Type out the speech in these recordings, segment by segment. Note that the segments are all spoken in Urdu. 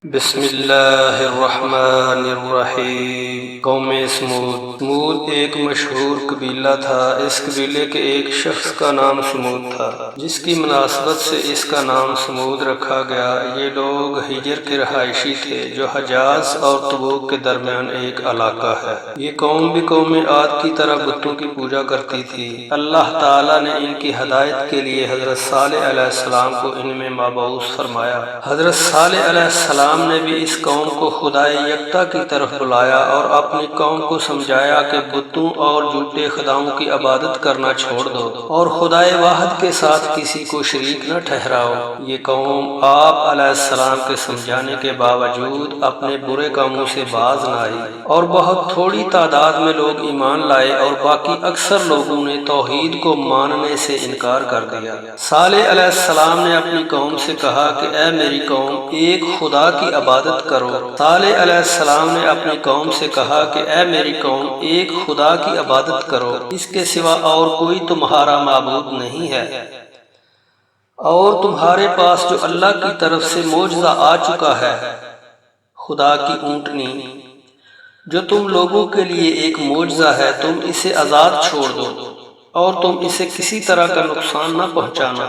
بسم اللہ الرحمن الرحیم۔ قوم سمود ایک مشہور قبیلہ تھا۔ اس قبیلے کے ایک شخص کا نام سمود تھا، جس کی مناسبت سے اس کا نام سمود رکھا گیا۔ یہ لوگ ہجر کے رہائشی تھے، جو حجاز اور تبوک کے درمیان ایک علاقہ ہے۔ یہ قوم بھی قوم عاد کی طرح بتوں کی پوجا کرتی تھی۔ اللہ تعالیٰ نے ان کی ہدایت کے لیے حضرت صالح علیہ السلام کو ان میں مبعوث فرمایا۔ حضرت صالح علیہ السلام نے بھی اس قوم کو خدائے یکتا کی طرف بلایا اور اپنی قوم کو سمجھایا کہ بتوں اور جھوٹے خداؤں کی عبادت کرنا چھوڑ دو اور خدائے واحد کے ساتھ کسی کو شریک نہ ٹھہراؤ۔ یہ قوم آپ علیہ السلام کے سمجھانے کے باوجود اپنے برے کاموں سے باز نہ آئی، اور بہت تھوڑی تعداد میں لوگ ایمان لائے اور باقی اکثر لوگوں نے توحید کو ماننے سے انکار کر دیا۔ صالح علیہ السلام نے اپنی قوم سے کہا کہ اے میری قوم، ایک خدا کی عبادت کرو۔ صالح علیہ السلام نے اپنی قوم سے کہا کہ اے میری قوم، ایک خدا کی عبادت کرو، اس کے سوا اور کوئی تمہارا معبود نہیں ہے، اور تمہارے پاس جو اللہ کی طرف سے معجزہ آ چکا ہے، خدا کی اونٹنی، جو تم لوگوں کے لیے ایک معجزہ ہے، تم اسے آزاد چھوڑ دو اور تم اسے کسی طرح کا نقصان نہ پہنچانا،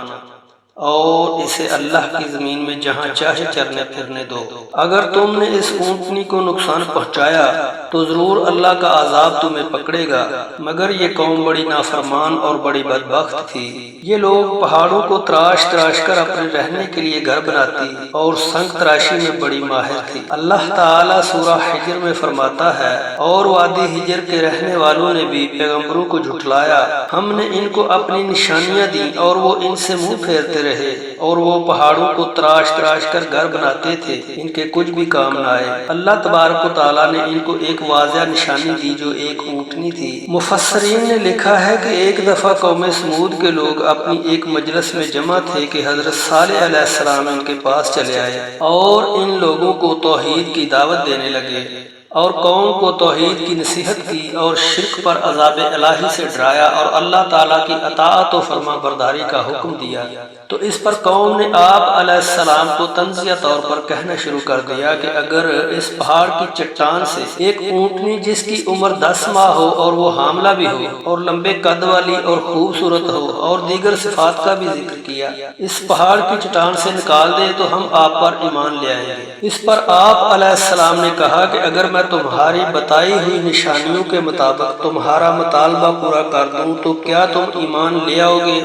اور اسے اللہ کی زمین میں جہاں چاہے چرنے پھرنے دو۔ اگر تم نے اس اونٹنی کو نقصان پہنچایا تو ضرور اللہ کا عذاب تمہیں پکڑے گا۔ مگر یہ قوم بڑی نافرمان اور بڑی بدبخت تھی۔ یہ لوگ پہاڑوں کو تراش تراش کر اپنے رہنے کے لیے گھر بناتی اور سنگ تراشی میں بڑی ماہر تھی۔ اللہ تعالیٰ سورہ حجر میں فرماتا ہے، اور وادی حجر کے رہنے والوں نے بھی پیغمبروں کو جھٹلایا۔ ہم نے ان کو اپنی نشانیاں دیں اور وہ ان سے منہ پھیرتے رہے، اور وہ پہاڑوں کو تراش تراش کر گھر بناتے تھے، ان کے کچھ بھی کام نہ آئے۔ اللہ تبارک و تعالیٰ نے ان کو ایک واضح نشانی دی جو ایک اونٹنی تھی۔ مفسرین نے لکھا ہے کہ ایک دفعہ قوم سمود کے لوگ اپنی ایک مجلس میں جمع تھے کہ حضرت صالح علیہ السلام ان کے پاس چلے آئے اور ان لوگوں کو توحید کی دعوت دینے لگے، اور قوم کو توحید کی نصیحت کی اور شرک پر عذاب الہی سے ڈرایا اور اللہ تعالیٰ کی اطاعت و فرما برداری کا حکم دیا۔ تو اس پر قوم نے آپ علیہ السلام کو طنزیہ طور پر کہنا شروع کر دیا کہ اگر اس پہاڑ کی چٹان سے ایک اونٹنی جس کی عمر 10 ماہ ہو اور وہ حاملہ بھی ہو اور لمبے قد والی اور خوبصورت ہو اور دیگر صفات کا بھی ذکر کیا، اس پہاڑ کی چٹان سے نکال دے تو ہم آپ پر ایمان لے آئیں گے۔ اس پر آپ علیہ السلام نے کہا کہ اگر میں تمہاری بتائی ہوئی نشانیوں کے مطابق تمہارا مطالبہ پورا کر دوں تو کیا تم ایمان لے آؤ گے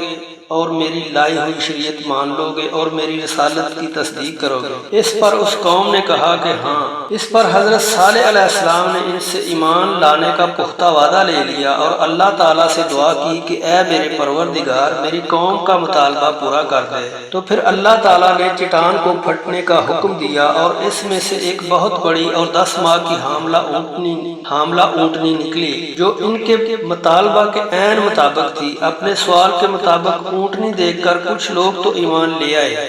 اور میری لائی ہوئی شریعت مان لو گے اور میری رسالت کی تصدیق کرو گے؟ اس پر اس قوم نے کہا کہ ہاں۔ اس پر حضرت صالح علیہ السلام نے ان سے ایمان لانے کا پختہ وعدہ لے لیا اور اللہ تعالیٰ سے دعا کی کہ اے میرے پروردگار، میری قوم کا مطالبہ پورا کر دے۔ تو پھر اللہ تعالیٰ نے چٹان کو پھٹنے کا حکم دیا اور اس میں سے ایک بہت بڑی اور 10 ماہ کی حاملہ اونٹنی نکلی، جو ان کے مطالبہ کے عین مطابق تھی۔ اپنے سوال کے مطابق اونٹنی دیکھ کر کچھ لوگ تو ایمان لے آئے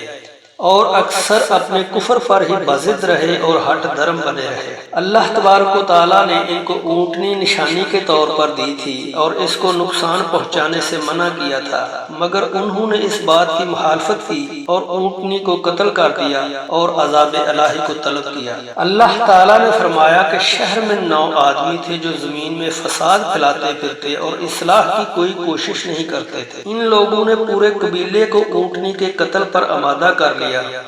اور اکثر اپنے کفر پر ہی بضد رہے اور ہٹ دھرم بنے رہے۔ اللہ تبارک و تعالیٰ نے ان کو اونٹنی نشانی کے طور پر دی تھی اور اس کو نقصان پہنچانے سے منع کیا تھا، مگر انہوں نے اس بات کی مخالفت کی اور اونٹنی کو قتل کر دیا اور عذاب الہی کو طلب کیا۔ اللہ تعالیٰ نے فرمایا کہ شہر میں 9 آدمی تھے جو زمین میں فساد پھیلاتے پھرتے اور اصلاح کی کوئی کوشش نہیں کرتے تھے۔ ان لوگوں نے پورے قبیلے کو اونٹنی کے قتل پر آمادہ کر لیا۔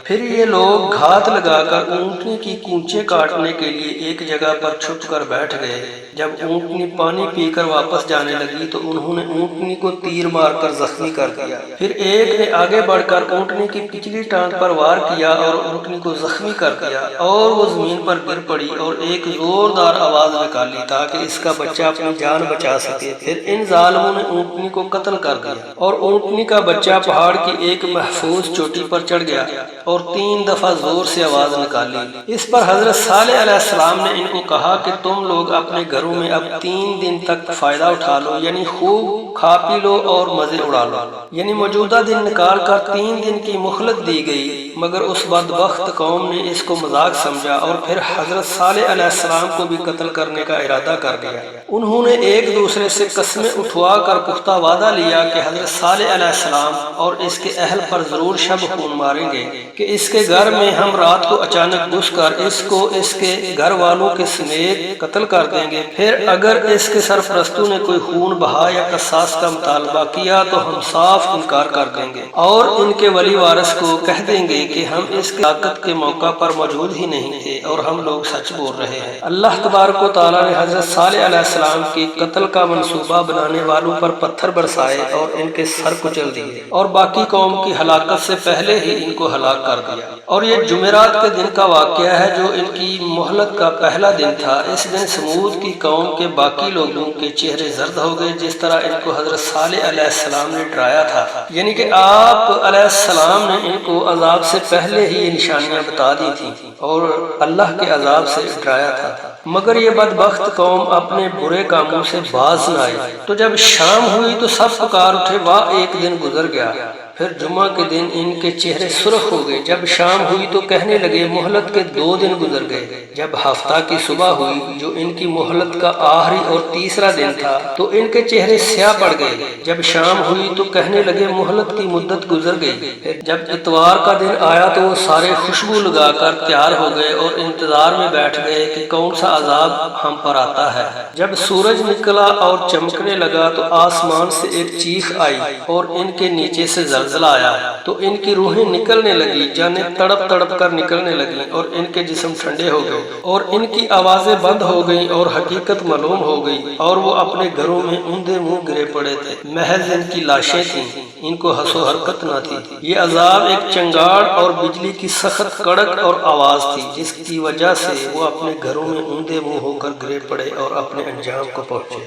پھر یہ لوگ گھات لگا کر اونٹنی کی کونچیں کاٹنے کے لیے ایک جگہ پر چھپ کر بیٹھ گئے۔ جب اونٹنی پانی پی کر واپس جانے لگی تو انہوں نے اونٹنی کو تیر مار کر زخمی کر دیا۔ پھر ایک نے آگے بڑھ کر اونٹنی کی پچھلی ٹانگ پر وار کیا اور اونٹنی کو زخمی کر دیا، اور وہ زمین پر گر پڑی اور ایک زوردار آواز نکالی تاکہ اس کا بچہ اپنی جان بچا سکے۔ پھر ان ظالموں نے اونٹنی کو قتل کر دیا اور اونٹنی کا بچہ پہاڑ کی ایک محفوظ چوٹی پر چڑھ گیا اور 3 دفعہ زور سے آواز نکالی۔ اس پر حضرت صالح علیہ السلام نے ان کو کہا کہ تم لوگ اپنے گھروں میں اب 3 دن تک فائدہ اٹھا لو، یعنی خوب کھا پی لو اور مزے اڑا لو۔ یعنی موجودہ دن نکال کر 3 دن کی مہلت دی گئی، مگر اس بدبخت قوم نے اس کو مذاق سمجھا اور پھر حضرت صالح علیہ السلام کو بھی قتل کرنے کا ارادہ کر لیا۔ انہوں نے ایک دوسرے سے قسمیں اٹھوا کر پختہ وعدہ لیا کہ حضرت صالح علیہ السلام اور اس کے اہل پر ضرور شب خون ماریں گے، کہ اس کے گھر میں ہم رات کو اچانک گھس کر اس کو اس کے گھر والوں کے سمیت قتل کر دیں گے، پھر اگر اس کے سرپرستوں نے کوئی خون بہا یا قصاص کا مطالبہ کیا تو ہم صاف انکار کر دیں گے اور ان کے ولی وارث کو کہہ دیں گے کہ ہم اس کی طاقت کے موقع پر موجود ہی نہیں تھے اور ہم لوگ سچ بول رہے ہیں۔ اللہ تبارک و تعالیٰ نے حضرت صالح علیہ السلام کی قتل کا منصوبہ بنانے والوں پر پتھر برسائے اور ان کے سر کچل دیے اور باقی قوم کی ہلاکت سے پہلے ہی ان کو ہلاک کر دیا۔ اور یہ جمعرات کے دن کا واقعہ ہے جو ان کی مہلت کا پہلا دن تھا۔ اس دن سمود کی قوم کے باقی لوگوں کے چہرے زرد ہو گئے جس طرح ان کو حضرت صالح علیہ السلام نے ڈرایا تھا، یعنی کہ آپ علیہ السلام نے ان کو عذاب سے پہلے ہی یہ نشانیاں بتا دی تھیں اور اللہ کے عذاب سے ڈرایا تھا، مگر یہ بدبخت قوم اپنے برے کاموں سے باز نہ آئی۔ تو جب شام ہوئی تو سب پکار اٹھے، واہ ایک دن گزر گیا۔ پھر جمعہ کے دن ان کے چہرے سرخ ہو گئے۔ جب شام ہوئی تو کہنے لگے مہلت کے 2 دن گزر گئے۔ جب ہفتہ کی صبح ہوئی جو ان کی مہلت کا آخری اور تیسرا دن تھا تو ان کے چہرے سیاہ پڑ گئے۔ جب شام ہوئی تو کہنے لگے مہلت کی مدت گزر گئی۔ پھر جب اتوار کا دن آیا تو وہ سارے خوشبو لگا کر تیار ہو گئے اور انتظار میں بیٹھ گئے کہ کون سا عذاب ہم پر آتا ہے۔ جب سورج نکلا اور چمکنے لگا تو آسمان سے ایک چیخ آئی اور ان کے نیچے سے زلزلہ آیا تو ان کی روحیں نکلنے لگی، جانیں تڑپ تڑپ کر نکلنے لگیں اور ان کے جسم ٹھنڈے ہو گئے اور ان کی آوازیں بند ہو گئیں اور حقیقت معلوم ہو گئی اور وہ اپنے گھروں میں اوندے منہ گرے پڑے تھے، محض ان کی لاشیں تھیں، ان کو ہنس و حرکت نہ تھی۔ یہ عذاب ایک چنگاڑ اور بجلی کی سخت کڑک اور آواز تھی جس کی وجہ سے وہ اپنے گھروں میں اوندے منہ ہو کر گرے پڑے اور اپنے انجام کو پہنچے۔